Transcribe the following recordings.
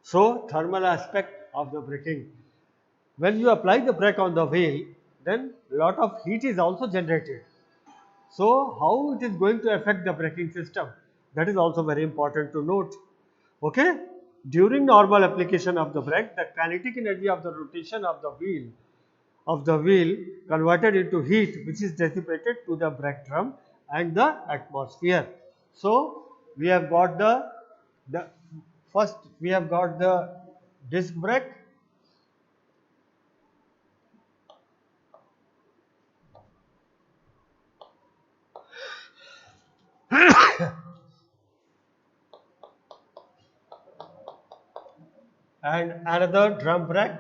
So, thermal aspect of the braking. When you apply the brake on the wheel, then lot of heat is also generated. So, how it is going to affect the braking system? That is also very important to note. Okay? During normal application of the brake, the kinetic energy of the rotation of the wheel converted into heat, which is dissipated to the brake drum and the atmosphere. So, we have got the first we have got the disc brake. And another drum brake.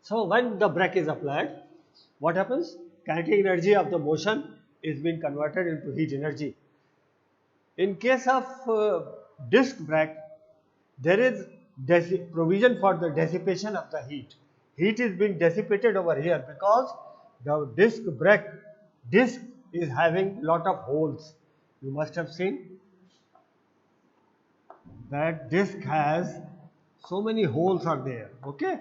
So when the brake is applied, what happens? Kinetic energy of the motion is being converted into heat energy. In case of disc brake, there is provision for the dissipation of the heat. Heat is being dissipated over here because the disc is having lot of holes. You must have seen that disc has so many holes are there. Okay,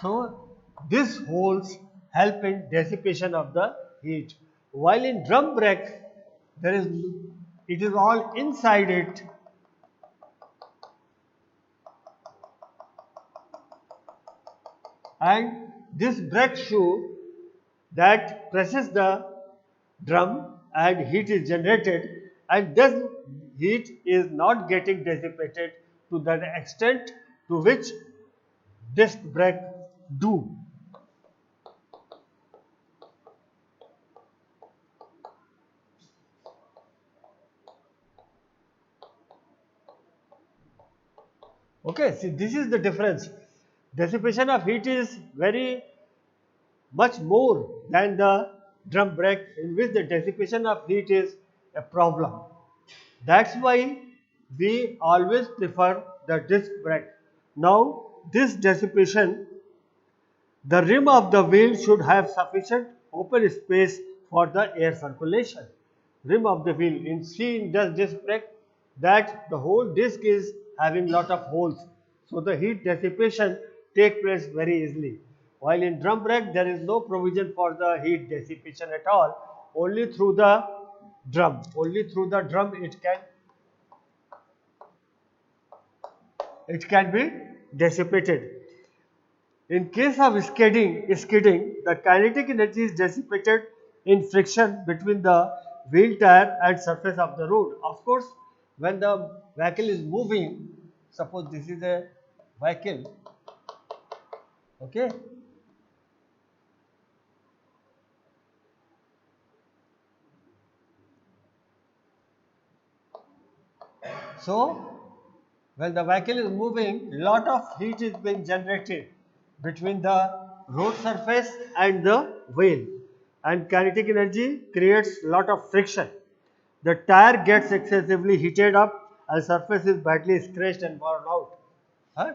so these holes help in dissipation of the heat. While in drum brake, there is it is all inside it, and this brake shoe that presses the drum and heat is generated, and this heat is not getting dissipated to the extent to which disc brake do. Okay, see, this is the difference. Dissipation of heat is very much more than the drum brake, in which the dissipation of heat is a problem. That's why we always prefer the disc brake. Now, this dissipation, the rim of the wheel should have sufficient open space for the air circulation. Rim of the wheel, in see in the disc brake, that the whole disc is having lot of holes. So the heat dissipation take place very easily. While in drum brake, there is no provision for the heat dissipation at all. Only through the drum. Only through the drum it can be dissipated. In case of skidding, the kinetic energy is dissipated in friction between the wheel tire and surface of the road. Of course, when the vehicle is moving, suppose this is a vehicle, okay. So, when the vehicle is moving, lot of heat is being generated between the road surface and the wheel, and kinetic energy creates lot of friction. The tire gets excessively heated up and surface is badly scratched and worn out.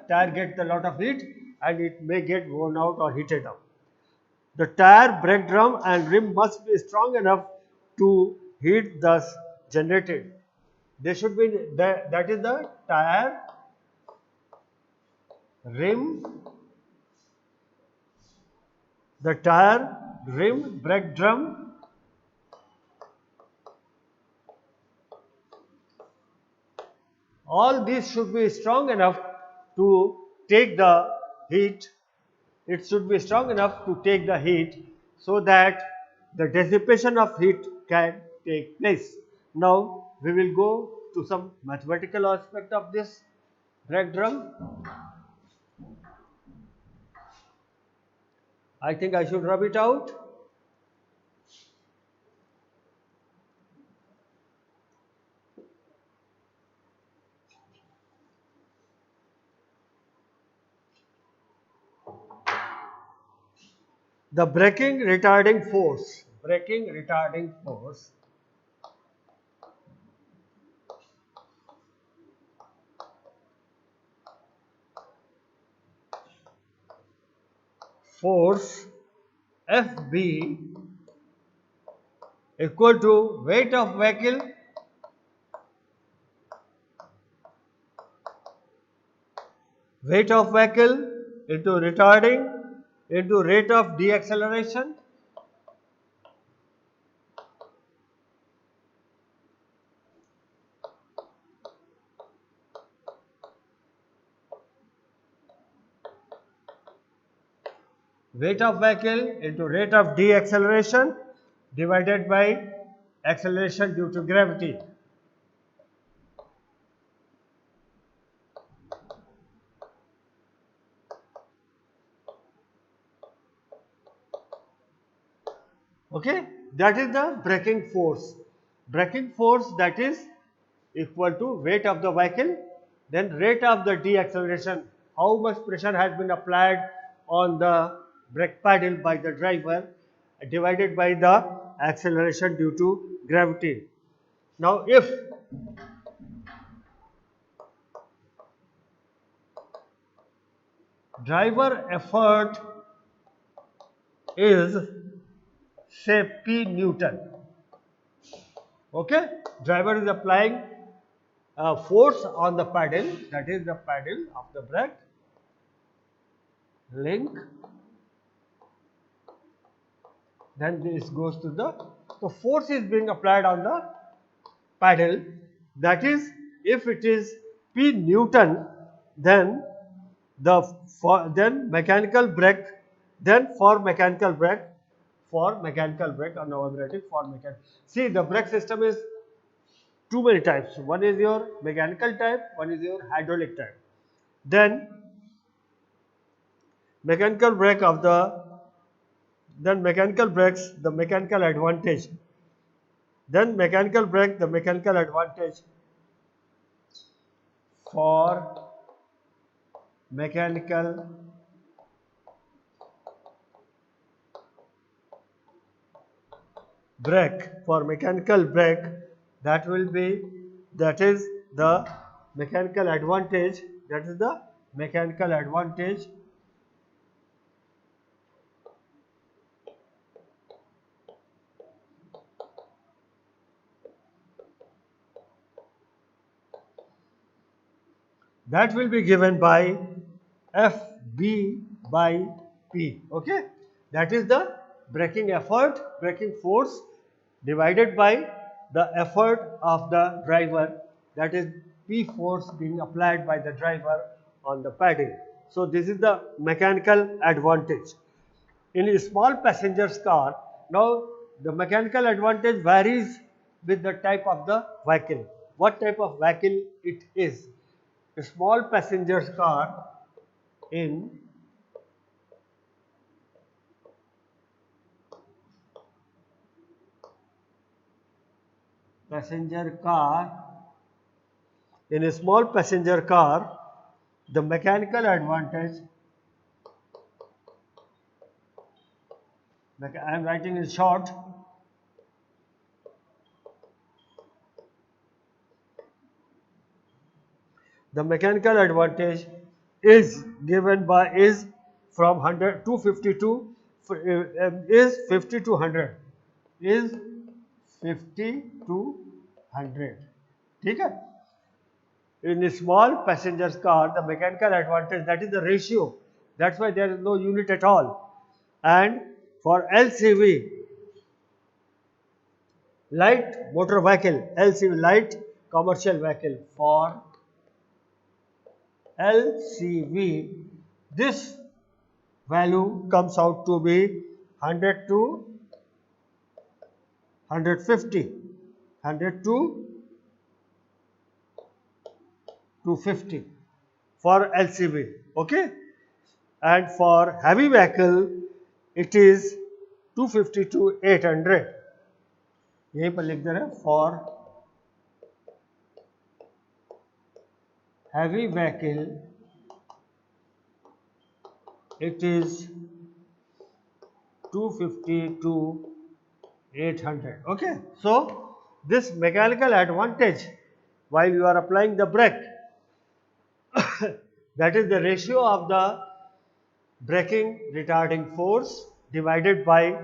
Tire gets a lot of heat and it may get worn out or heated up. The tire, brake drum and rim must be strong enough to heat thus generated. They should be, that is the tire, rim, brake drum, all these should be strong enough to take the heat. It should be strong enough to take the heat so that the dissipation of heat can take place. Now we will go to some mathematical aspect of this brake drum. I think I should rub it out. The braking retarding force. braking retarding force force FB equal to weight of vehicle into retarding into rate of deceleration weight of vehicle into rate of deceleration divided by acceleration due to gravity. Okay, that is the braking force. Braking force that is equal to weight of the vehicle, then rate of the deceleration, how much pressure has been applied on the brake pedal by the driver divided by the acceleration due to gravity. Now, if driver effort is say P Newton, okay, driver is applying force on the pedal, that is the pedal of the brake link, then this goes to the, so force is being applied on the pedal, that is if it is P Newton, then then mechanical brake, then for mechanical brake or novabratic for mechanical. See, the brake system is too many types. One is your mechanical type, one is your hydraulic type. Then mechanical brake of the, then mechanical brakes, the mechanical advantage. Then mechanical brake, the mechanical advantage for mechanical brake, that will be, that is the mechanical advantage, that is the mechanical advantage that will be given by FB by P, okay, that is the braking effort, braking force divided by the effort of the driver, that is P force being applied by the driver on the pedal. So this is the mechanical advantage. In a small passenger's car, now the mechanical advantage varies with the type of the vehicle, what type of vehicle it is. A small passenger's car in passenger car, in a small passenger car, the mechanical advantage, I am writing in short, the mechanical advantage is given by, is from 100 to 52, is 50 to 100, is 50 to 100, ठीक है. In a small passenger's car, the mechanical advantage, that is the ratio, that's why there is no unit at all. And for LCV, light motor vehicle, LCV, light commercial vehicle, for LCV, this value comes out to be 100 to 150, 100 to 250 for LCV, okay. And for heavy vehicle, it is 250 to 800. यहीं पर लिख दे रहे हैं, for heavy vehicle it is 250 to 800. Okay. So this mechanical advantage while you are applying the brake, that is the ratio of the braking retarding force divided by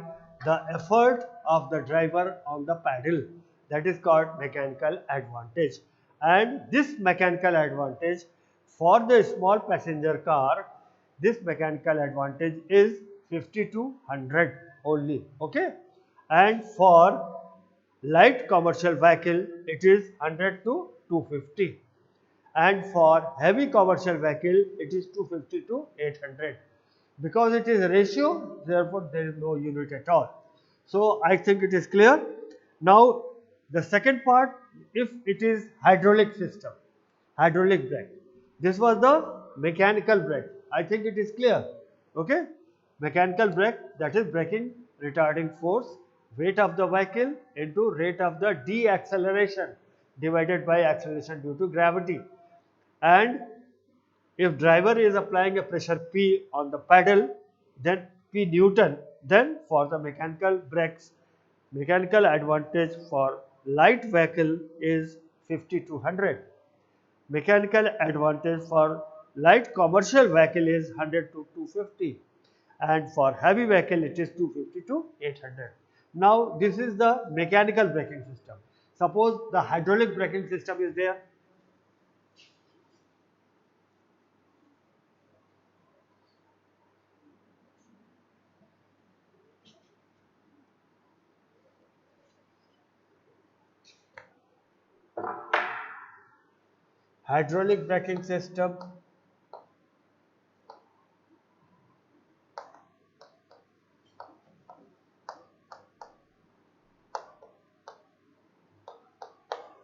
the effort of the driver on the pedal, that is called mechanical advantage. And this mechanical advantage for the small passenger car, this mechanical advantage is 50 to 100 only, okay, and for light commercial vehicle it is 100 to 250, and for heavy commercial vehicle it is 250 to 800. Because it is a ratio, therefore there is no unit at all. So I think it is clear. Now the second part, if it is hydraulic system, hydraulic brake, this was the mechanical brake. I think it is clear. Okay, mechanical brake, that is braking retarding force, weight of the vehicle into rate of the deceleration divided by acceleration due to gravity. And if driver is applying a pressure P on the pedal, then P Newton, then for the mechanical brakes, mechanical advantage for light vehicle is 50 to 100. Mechanical advantage for light commercial vehicle is 100 to 250, and for heavy vehicle it is 250 to 800. Now this is the mechanical braking system. Suppose the hydraulic braking system is there. Hydraulic braking system,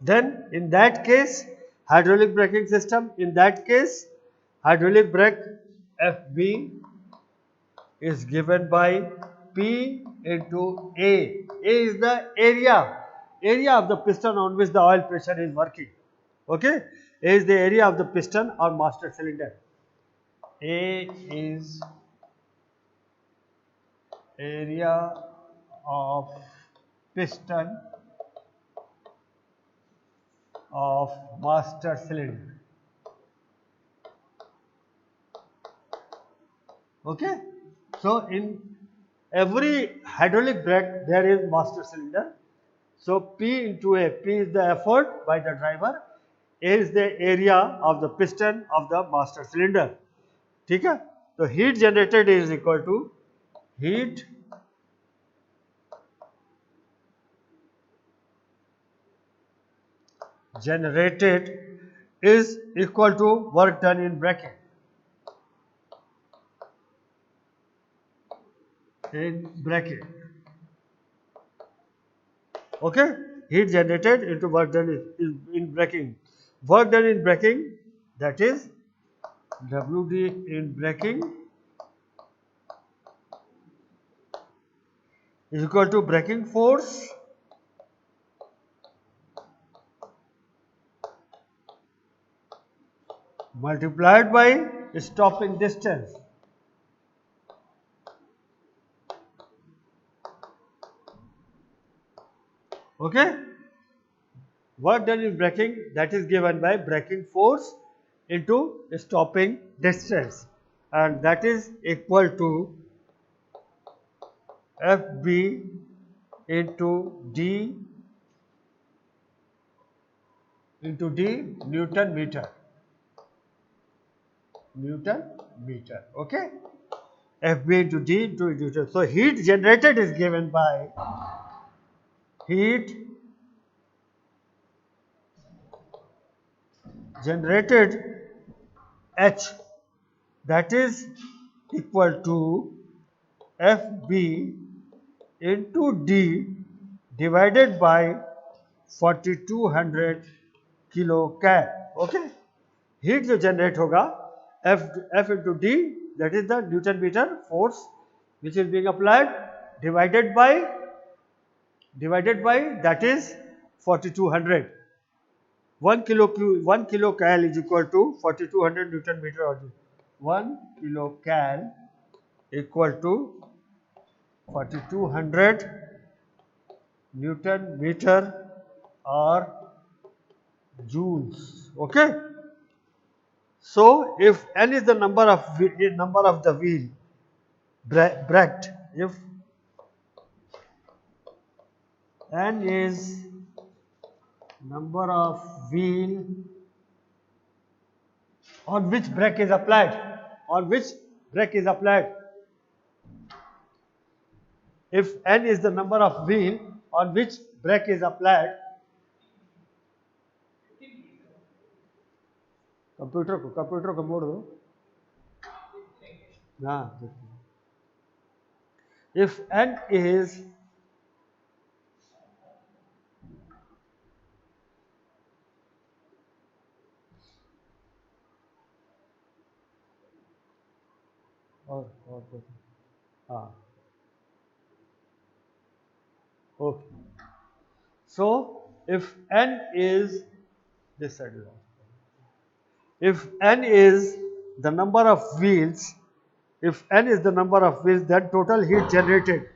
then in that case, hydraulic braking system, in that case, hydraulic brake FB is given by P into A. A is the area of the piston on which the oil pressure is working. Okay, A is the area of the piston or master cylinder. A is area of piston of master cylinder. Okay, so in every hydraulic brake there is master cylinder. So P into A, P is the effort by the driver, A is the area of the piston of the master cylinder. ठीक है? So heat generated is equal to heat generated is equal to work done in braking. In bracket. Okay, heat generated into work done in braking. Work done in braking, that is WD in braking is equal to braking force multiplied by stopping distance. Okay, work done in braking, that is given by braking force into stopping distance, and that is equal to FB into D Newton meter. Okay, FB into D into Newton. So heat generated is given by heat generated H, that is equal to FB into D divided by 4200 kilocal. Okay, heat जो generate होगा F into D, that is the Newton meter force which is being applied, divided by that is 4200. 1 kilocal is equal to 4200 Newton meter or 1 kilocal equal to 4200 Newton meter or joules. Okay. So if n is the number of the wheel bracket, if n is number of wheel on which brake is applied, on which brake is applied, if n is the number of wheel on which brake is applied, computer को मोड़ दो. हाँ, if n is और कुछ, हाँ, okay. So if n is this side is off. If n is the number of wheels, if n is the number of wheels, then total heat generated.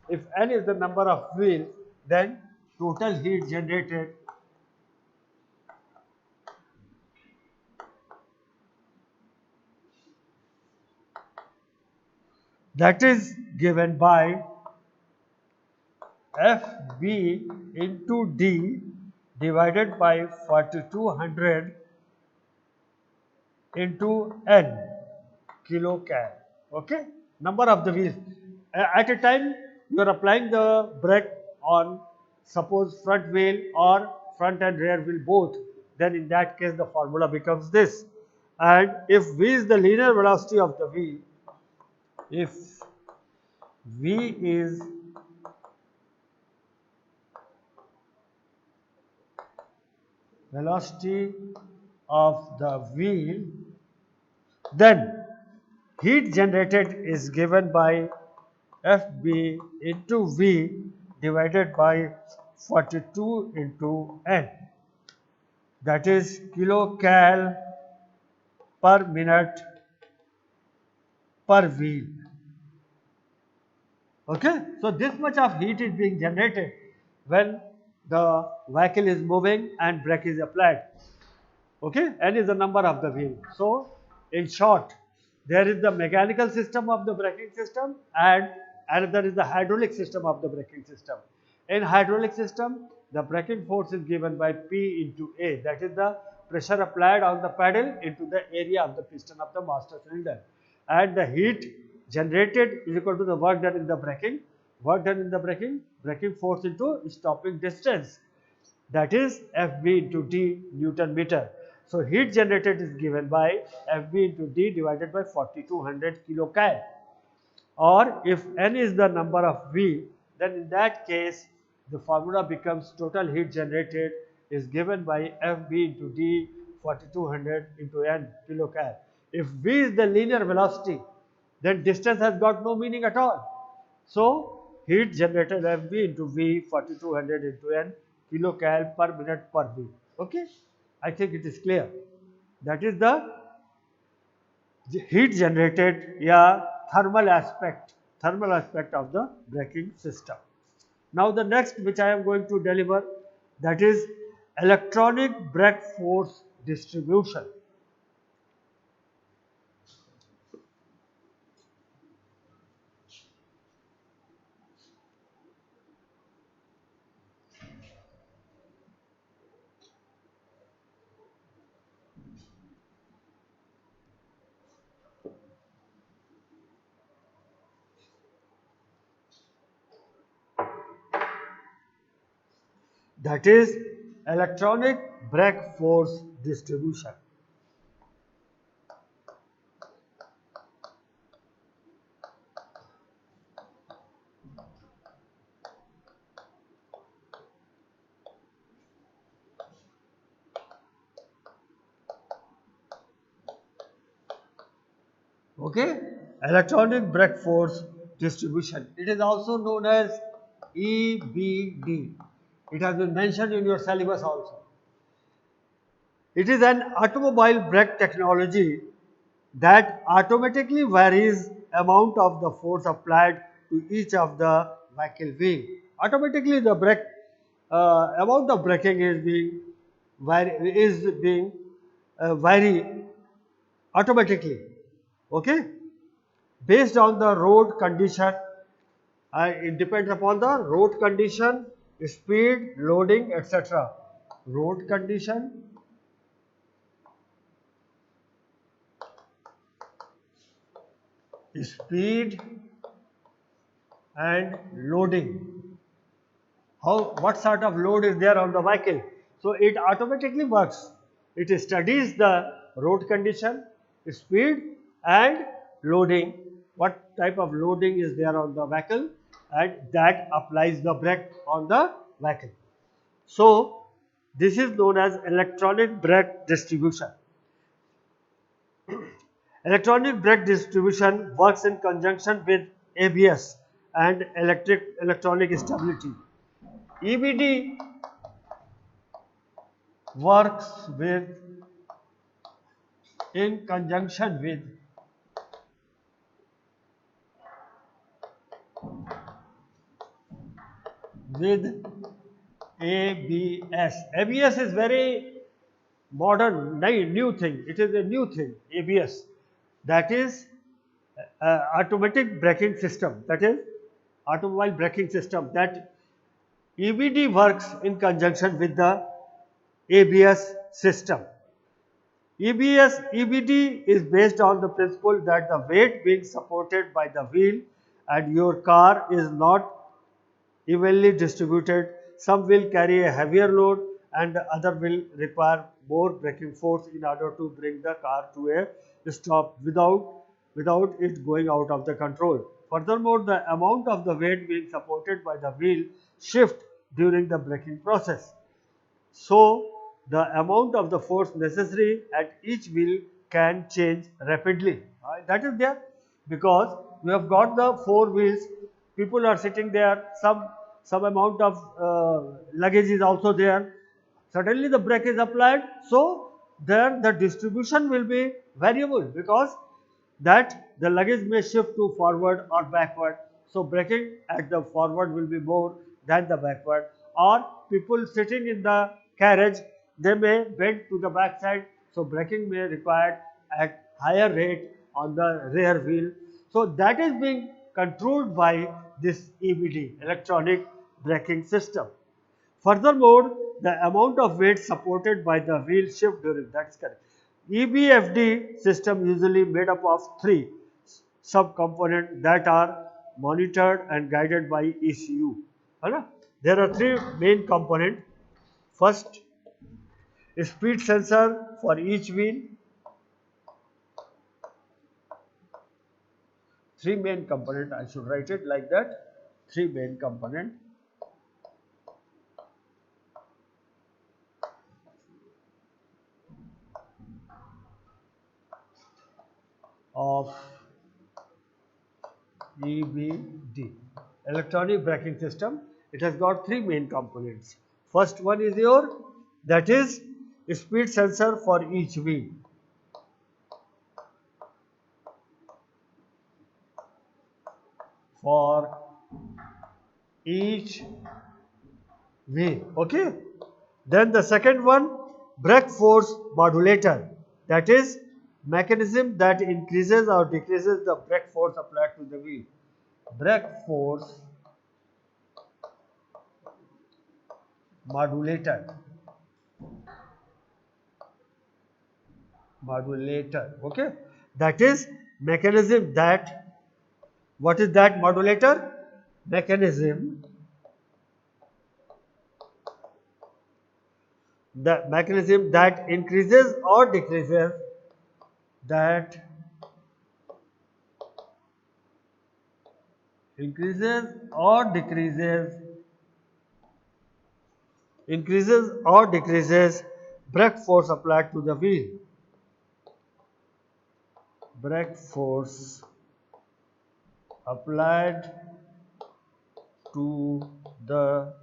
If n is the number of wheels, then total heat generated that is given by FB into D divided by 4200 into N kilocal. Okay, number of the wheels. At a time you are applying the brake on suppose front wheel or front and rear wheel both, then in that case the formula becomes this. And if V is the linear velocity of the wheel, if V is velocity of the wheel, then heat generated is given by FB into V divided by 42 into N, that is kilocal per minute per wheel. Okay, so this much of heat is being generated when the vehicle is moving and brake is applied. Okay, N is the number of the wheel. So in short, there is the mechanical system of the braking system and another is the hydraulic system of the braking system. In hydraulic system, the braking force is given by P into A, that is the pressure applied on the pedal into the area of the piston of the master cylinder, and the heat generated is equal to the work done in the braking, braking force into stopping distance, that is FB into D Newton meter. So heat generated is given by FB into D divided by 4200 kilocal. Or if N is the number of V, then in that case the formula becomes total heat generated is given by FB into D 4200 into N kilocal. If V is the linear velocity, then distance has got no meaning at all. So heat generated FB into V 4200 into N kilocal per minute per wheel. Okay, I think it is clear. That is the heat generated, yeah, thermal aspect of the braking system. Now the next which I am going to deliver, that is electronic brake force distribution. That is electronic brake force distribution. Okay, electronic brake force distribution. It is also known as EBD. It has been mentioned in your syllabus also. It is an automobile brake technology that automatically varies amount of the force applied to each of the vehicle wheel automatically the brake amount of braking is being vary automatically. Okay, based on the road condition. It depends upon the road condition, speed, loading, etc. Road condition, speed, and loading. What sort of load is there on the vehicle? So it automatically works. It studies the road condition, speed, and loading. What type of loading is there on the vehicle, and that applies the brake on the vehicle. So this is known as electronic brake distribution. Electronic brake distribution works in conjunction with ABS and electronic stability. EBD works in conjunction with ABS. ABS is very modern, new thing. It is a new thing, ABS. That is automatic braking system. That is automobile braking system. That EBD works in conjunction with the ABS system. EBD is based on the principle that the weight being supported by the wheel and your car is not evenly distributed. Some will carry a heavier load and other will require more braking force in order to bring the car to a stop without it going out of the control. Furthermore, the amount of the weight being supported by the wheel shift during the braking process. So, the amount of the force necessary at each wheel can change rapidly. That is there because we have got the four wheels, people are sitting there, some amount of luggage is also there. Suddenly the brake is applied, so there the distribution will be variable because that the luggage may shift to forward or backward. So braking at the forward will be more than the backward, or people sitting in the carriage, they may bend to the back side. So braking may required at higher rate on the rear wheel. So that is being controlled by this EBD, electronic braking system. Furthermore, the amount of weight supported by the wheel shift during, that's correct. EBFD system usually made up of three subcomponents that are monitored and guided by ECU. है There are three main components. First, speed sensor for each wheel. Three main components, I should write it like that. Three main components. Of EBD, electronic braking system. It has got three main components. First one is that is speed sensor for each wheel. For each wheel, okay. Then the second one, brake force modulator, that is mechanism that increases or decreases the brake force applied to the wheel. Brake force modulator, okay. That is mechanism that, what is that modulator? Mechanism, the mechanism that increases or decreases, that increases or decreases brake force applied to the wheel. Brake force applied to the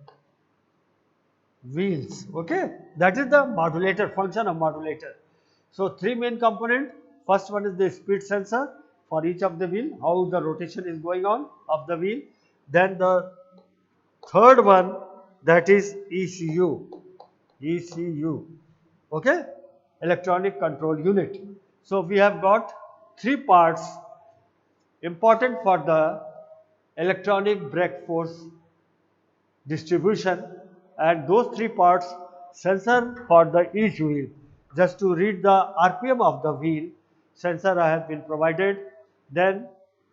wheels, okay. That is the modulator, function of modulator. So three main component. First one is the speed sensor for each of the wheel, how the rotation is going on of the wheel. Then the third one, that is ECU. ECU. Okay, electronic control unit. So we have got three parts important for the electronic brake force distribution, and those three parts: sensor for the each wheel, just to read the RPM of the wheel, sensor I have been provided. Then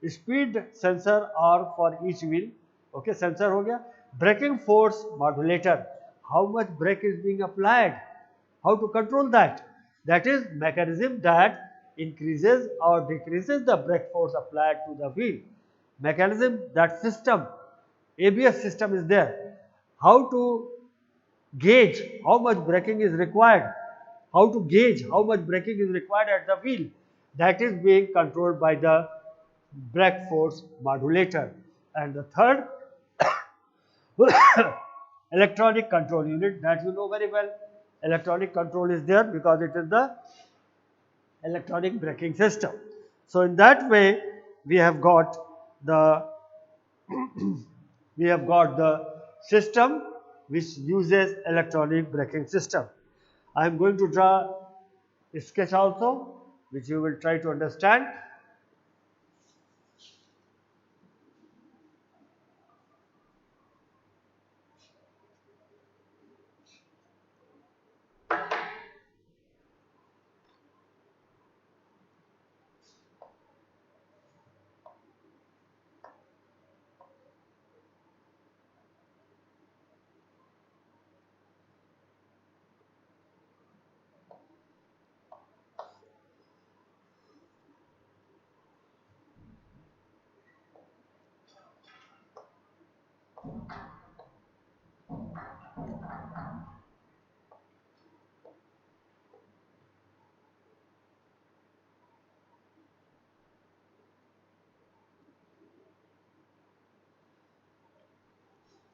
speed sensor or for each wheel, okay, sensor हो गया. Braking force modulator, how much brake is being applied, how to control that, that is mechanism that increases or decreases the brake force applied to the wheel. Mechanism, that system, ABS system is there. How to gauge how much braking is required, how to gauge how much braking is required at the wheel, that is being controlled by the brake force modulator. And the third, electronic control unit, that you know very well. Electronic control is there because it is the electronic braking system. So in that way we have got the system which uses electronic braking system. I am going to draw a sketch also, which you will try to understand.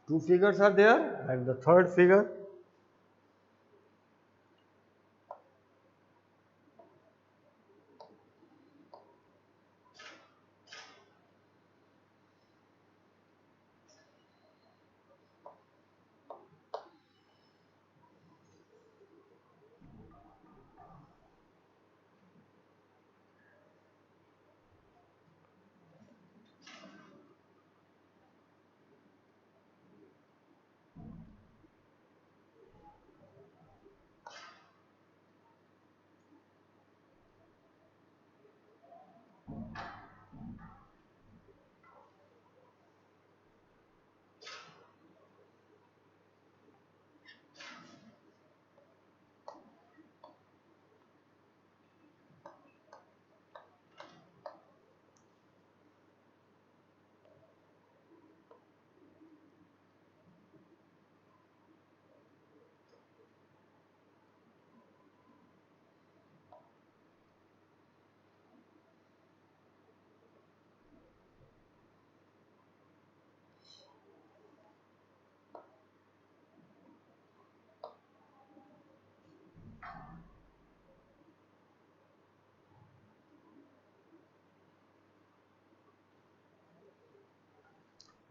Two figures are there, and the third figure.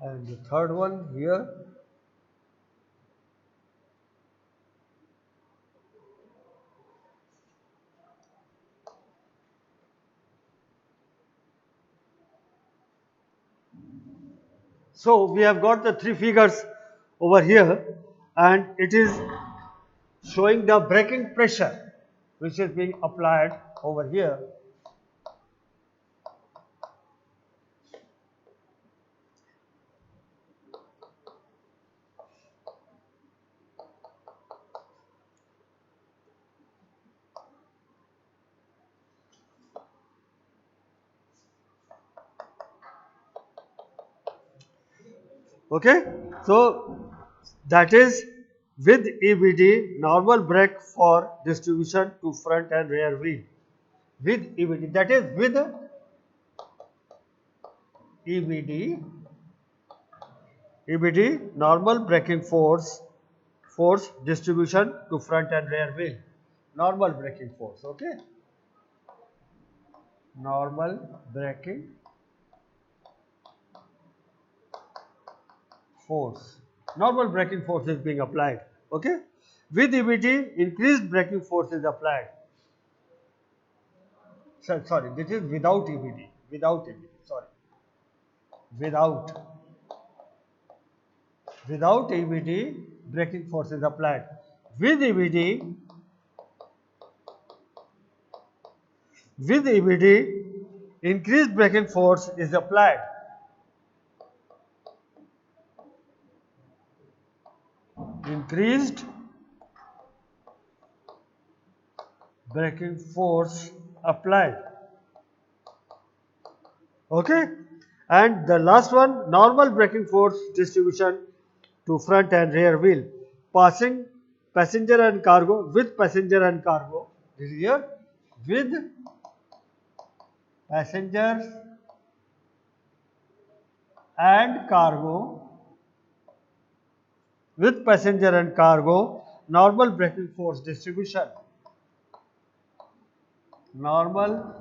And the third one here. So we have got the three figures over here, and it is showing the braking pressure which is being applied over here. Okay, so that is with EBD, normal brake for distribution to front and rear wheel. With EBD, that is with EBD, normal braking force distribution to front and rear wheel. Normal braking force, okay? Normal braking force. normal braking force is being applied. Okay. With EBD, increased braking force is applied. Sorry, this is without EBD. Without EBD. Sorry. Without. Without EBD, braking force is applied. With EBD, increased braking force is applied. Increased braking force applied. Okay. And the last one, normal braking force distribution to front and rear wheel, passing passenger and cargo, with passenger and cargo. This is here, with passengers and cargo, with passenger and cargo, normal braking force distribution. Normal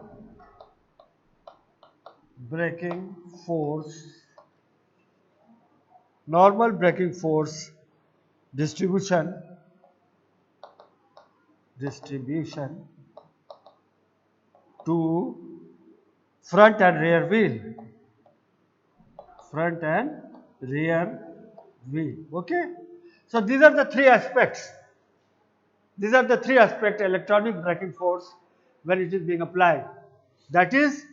braking force, normal braking force distribution to front and rear wheel, front and rear wheel. Okay. So these are the three aspects. These are the three aspects electronic braking force when it is being applied. That is,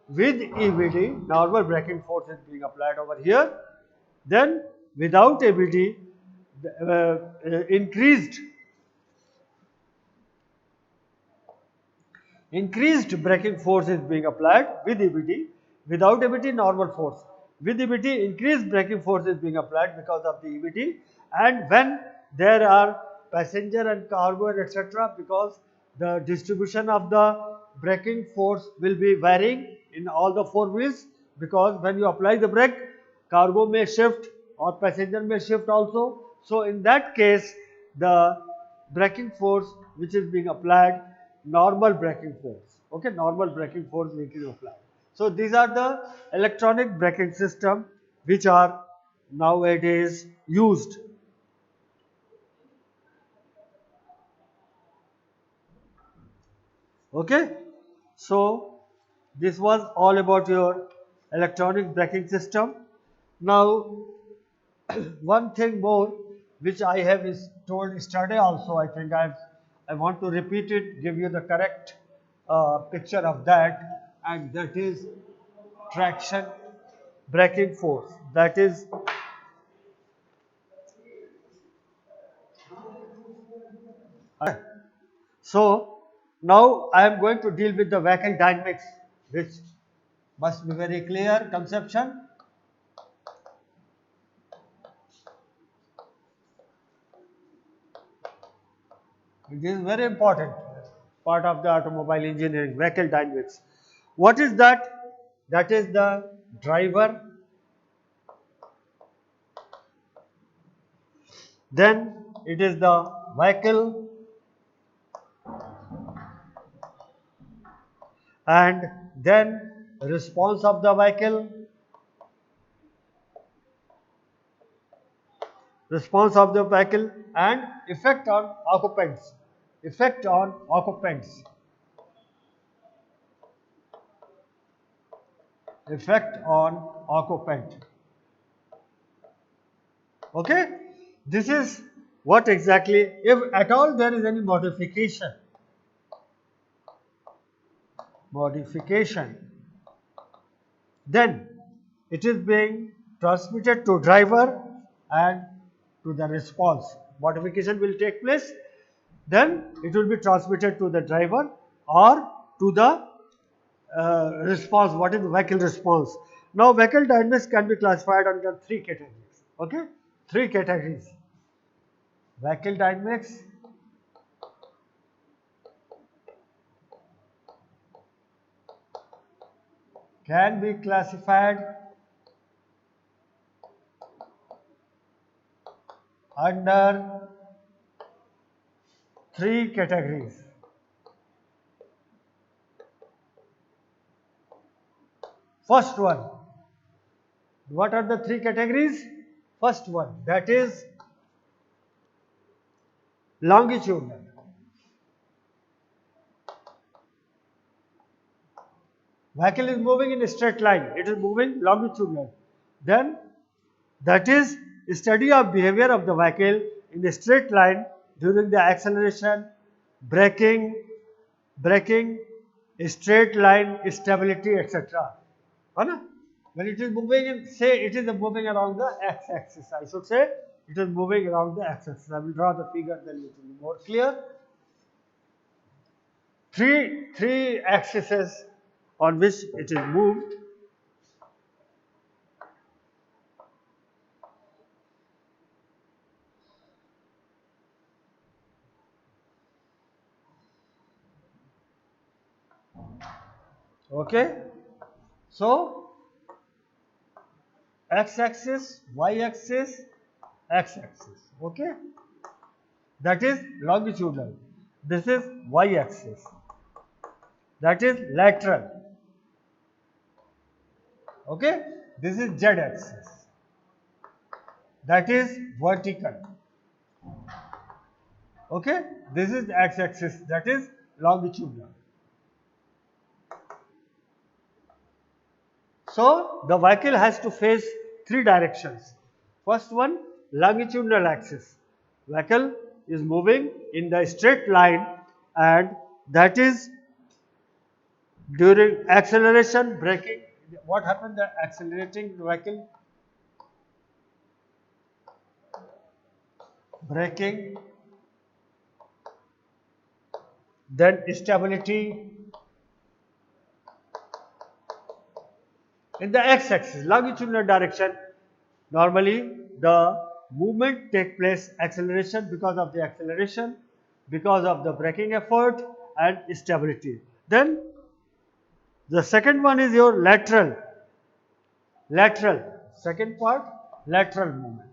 with EBD, normal braking force is being applied over here. Then without EBD, increased braking force is being applied with EBD. Without EBD, normal force. With EBD, increased braking force is being applied because of the EBD. And when there are passenger and cargo and etc., because the distribution of the braking force will be varying in all the four wheels, because when you apply the brake, cargo may shift or passenger may shift also. So in that case, the braking force which is being applied, normal braking force. Okay, normal braking force which is applied. So these are the electronic braking system which are nowadays used. Okay, so this was all about your electronic braking system. Now one thing more which I have is told yesterday also, I think I want to repeat it, give you the correct picture of that, and that is traction braking force. That is, so now I am going to deal with the vehicle dynamics, which must be very clear conception. It is very important part of the automobile engineering, vehicle dynamics. What is that? That is the driver, then it is the vehicle, and then response of the vehicle, and effect on occupants. Effect on occupants. Effect on occupant. Okay, this is what exactly, if at all there is any modification, then it is being transmitted to driver and to the response. Modification will take place, then it will be transmitted to the driver or to the response. What is the vehicle response? Now vehicle dynamics can be classified under three categories. Okay, three categories. Vehicle dynamics can be classified under three categories. First one, what are the three categories? First one, that is longitudinal. Vehicle is moving in a straight line. It is moving longitudinal. Then that is study of behavior of the vehicle in a straight line during the acceleration, braking, straight line stability, etc. है ना? When it is moving in, say it is moving along the x-axis. I should say it is moving along the x-axis. I will draw the figure, then it will be more clear. Three axes on which it is moved. Okay, so x-axis, y-axis, x-axis. Okay, that is longitudinal. This is y-axis. That is lateral. Okay, this is z-axis. That is vertical. Okay, this is x-axis. That is longitudinal. So the vehicle has to face three directions. First one, longitudinal axis. Vehicle is moving in the straight line, and that is during acceleration, braking. What happened? The accelerating vehicle, braking, then stability. In the x-axis, longitudinal direction, normally the movement take place, acceleration because of the acceleration, because of the braking effort, and stability. Then the second one is your lateral. Second part, lateral movement.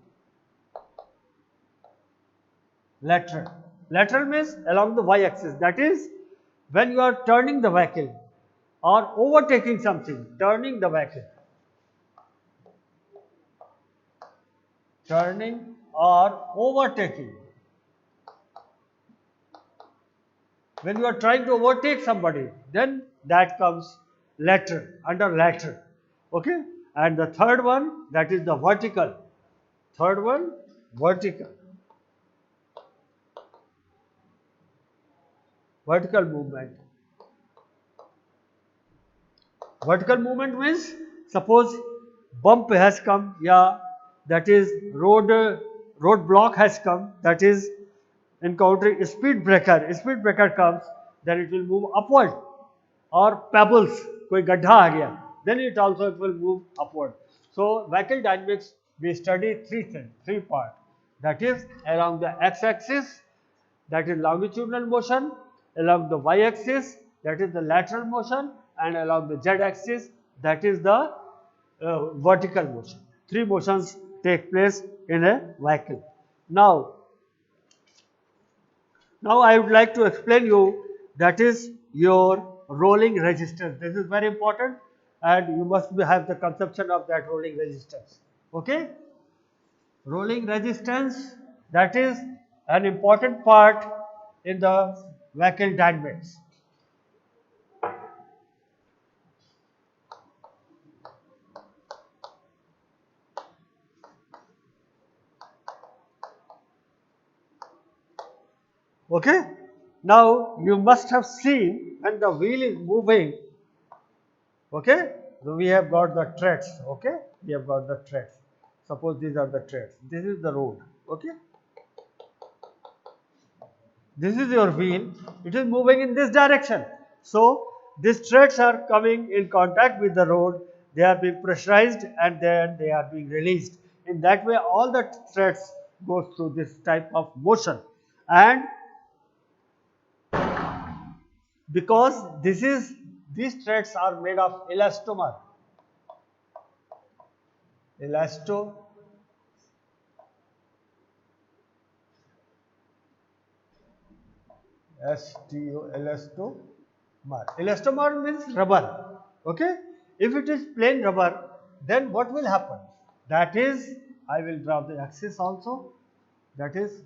Lateral means along the y-axis. That is when you are turning the vehicle or overtaking something, turning the vehicle. Turning or overtaking. When you are trying to overtake somebody, then that comes lateral, under lateral. Okay? And the third one, that is the vertical. Third one, vertical. Vertical movement. Vertical movement means, suppose bump has come, yeah, that is road block has come, that is encountering speed breaker comes, then it will move upward. Or pebbles, koi gadha aa gaya, then it also will move upward. So vehicle dynamics, we study three parts. That is along the x-axis, that is longitudinal motion, along the y-axis, that is the lateral motion, and along the z-axis, that is the vertical motion. Three motions take place in a vehicle. Now I would like to explain you, that is your rolling resistance. This is very important, and you must have the conception of that rolling resistance. Okay? Rolling resistance, that is an important part in the vehicle dynamics. Okay? Now you must have seen when the wheel is moving. Okay? So we have got the treads. Okay? We have got the treads. Suppose these are the treads. This is the road. Okay? This is your wheel. It is moving in this direction. So these treads are coming in contact with the road. They are being pressurized and then they are being released. In that way, all the threads go through this type of motion. And because these threads are made of elastomer. Elastomer. Elastomer means rubber. Okay? If it is plain rubber, then what will happen? That is I will draw the axis also, that is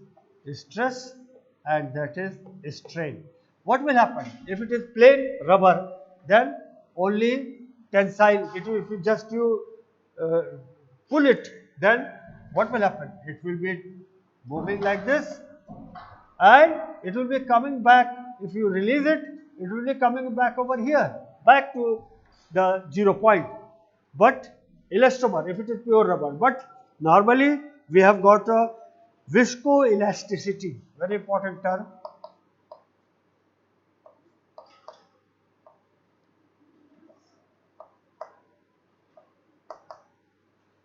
stress and that is strain. What will happen if it is plain rubber? Then only tensile. It will, if you just uh, pull it, then what will happen? It will be moving like this, and it will be coming back. If you release it, it will be coming back over here, back to the 0 point. But elastomer, if it is pure rubber, but normally we have got a viscoelasticity, very important term.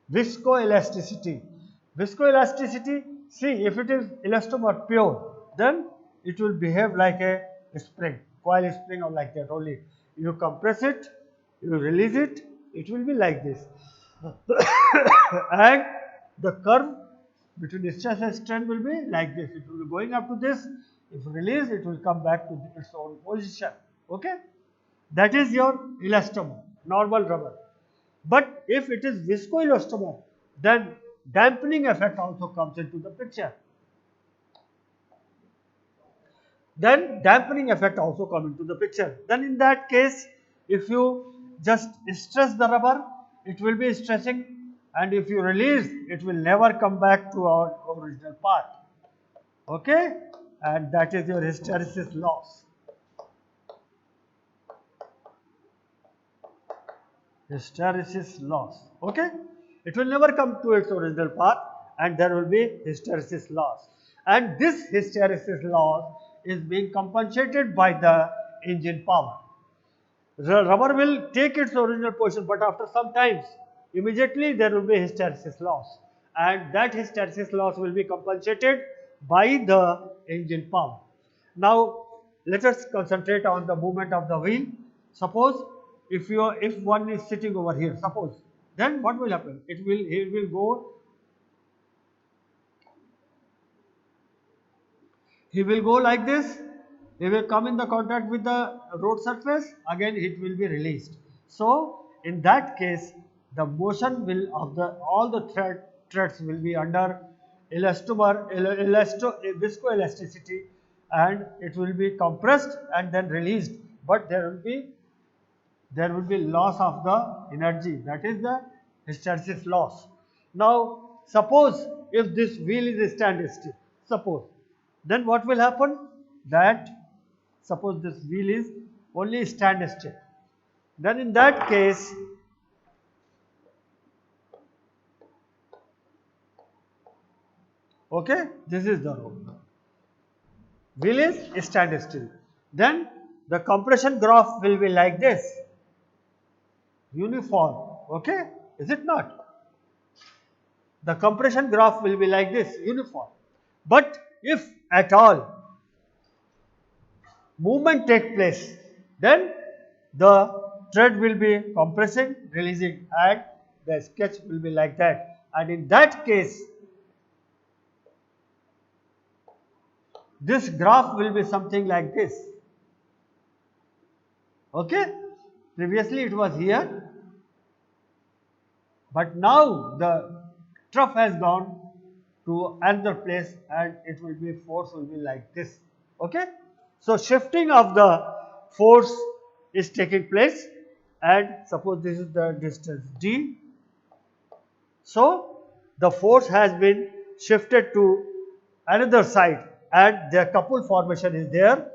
Viscoelasticity. Viscoelasticity, see, if it is elastomer pure, then it will behave like a spring, coil spring, or like that only. You compress it, you release it, it will be like this. And the curve between stress and strain will be like this. It will be going up to this. If released, it will come back to its own position. Okay? That is your elastomer, normal rubber. But if it is viscoelastomer, then dampening effect also comes into the picture. Then dampening effect also come into the picture. Then in that case, if you just stress the rubber, it will be stressing, and if you release, it will never come back to our original part. Okay? And that is your hysteresis loss. Hysteresis loss. Okay? It will never come to its original path, and there will be hysteresis loss. And this hysteresis loss is being compensated by the engine power. The rubber will take its original position, but after some times, immediately there will be hysteresis loss, and that hysteresis loss will be compensated by the engine power. Now, let us concentrate on the movement of the wheel. Suppose if one is sitting over here, suppose, then what will happen? He will go. He will go like this. He will come in the contact with the road surface. Again, it will be released. So, in that case, the motion will of the all the threads will be under viscoelasticity, and it will be compressed and then released. But there will be loss of the energy, that is the hysteresis loss. Now, suppose if this wheel is standstill, suppose, then what will happen? That suppose this wheel is only standstill, then in that case, okay, this is the road. Wheel is standstill. Then the compression graph will be like this, uniform. Okay, is it not? The compression graph will be like this, uniform. But if at all movement take place, then the thread will be compressing, releasing, and the sketch will be like that. And in that case, this graph will be something like this. Okay, previously it was here, but now the trough has gone to another place, and it will be force will be like this. Okay, so shifting of the force is taking place, and suppose this is the distance d. So the force has been shifted to another side, and the couple formation is there.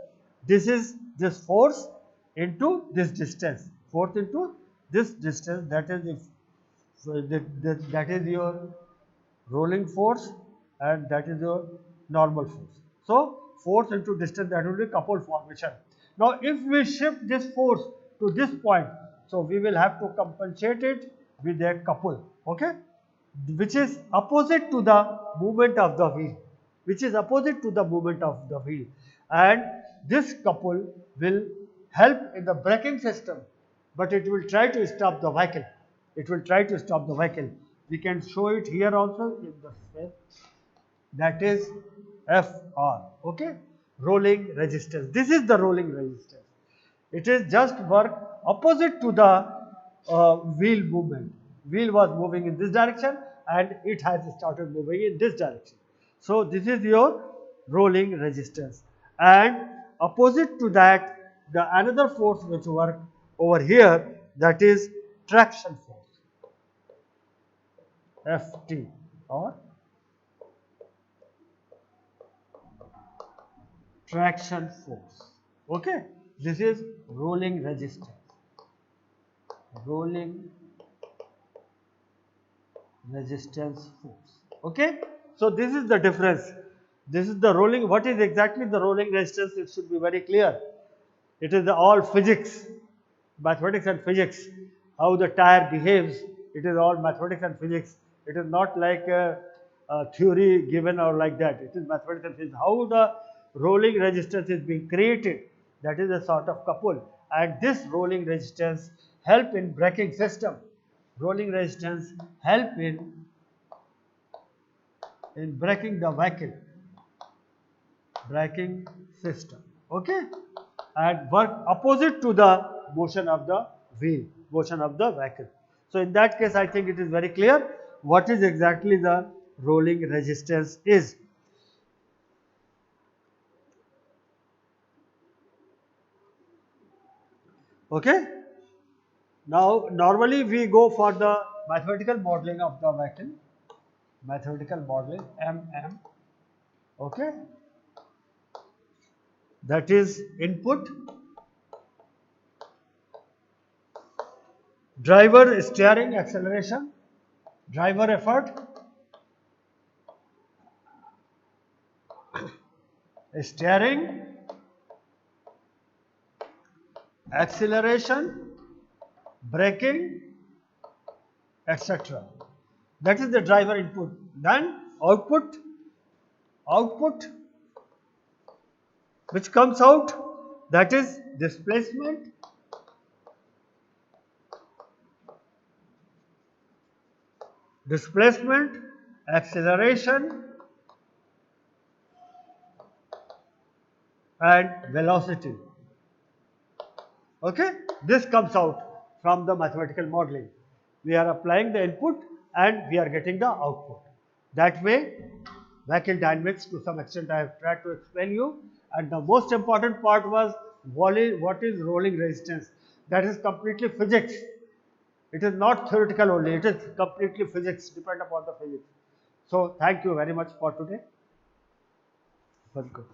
This is this force into this distance, force into this distance, that is if so that is your rolling force, and that is your normal force. So force into distance, that will be coupled formation. Now if we shift this force to this point, so we will have to compensate it with a couple, okay, which is opposite to the movement of the wheel, and this couple will help in the braking system, but it will try to stop the vehicle. We can show it here also in the space, that is FR, okay, rolling resistance. This is the rolling resistance. It is just work opposite to the wheel movement. Wheel was moving in this direction, and it has started moving in this direction. So this is your rolling resistance, and opposite to that the another force which work over here, that is traction force, Ft, or traction force. Okay, this is rolling resistance, rolling resistance force. Okay, so this is the difference. This is the rolling. What is exactly the rolling resistance? It should be very clear. It is the all physics, mathematics and physics. How the tire behaves, it is all mathematics and physics. It is not like a theory given or like that. It is mathematics and physics. How the rolling resistance is being created, that is a sort of couple. And this rolling resistance help in braking system. Rolling resistance help in braking the vehicle, braking system. Okay, and work opposite to the motion of the wheel, motion of the vehicle. So in that case, I think it is very clear what is exactly the rolling resistance is. Okay. Now normally we go for the mathematical modeling of the vehicle, mathematical modeling MM. Okay, that is input, driver steering acceleration, driver effort, steering, acceleration, braking, etc. That is the driver input. Then output which comes out, that is displacement, acceleration and velocity. Okay, this comes out from the mathematical modeling. We are applying the input and we are getting the output. That way, vehicle dynamics to some extent I have tried to explain you. And the most important part was what is rolling resistance. That is completely physics. It is not theoretical only, it is completely physics, depend upon the physics. So thank you very much for today. Welcome.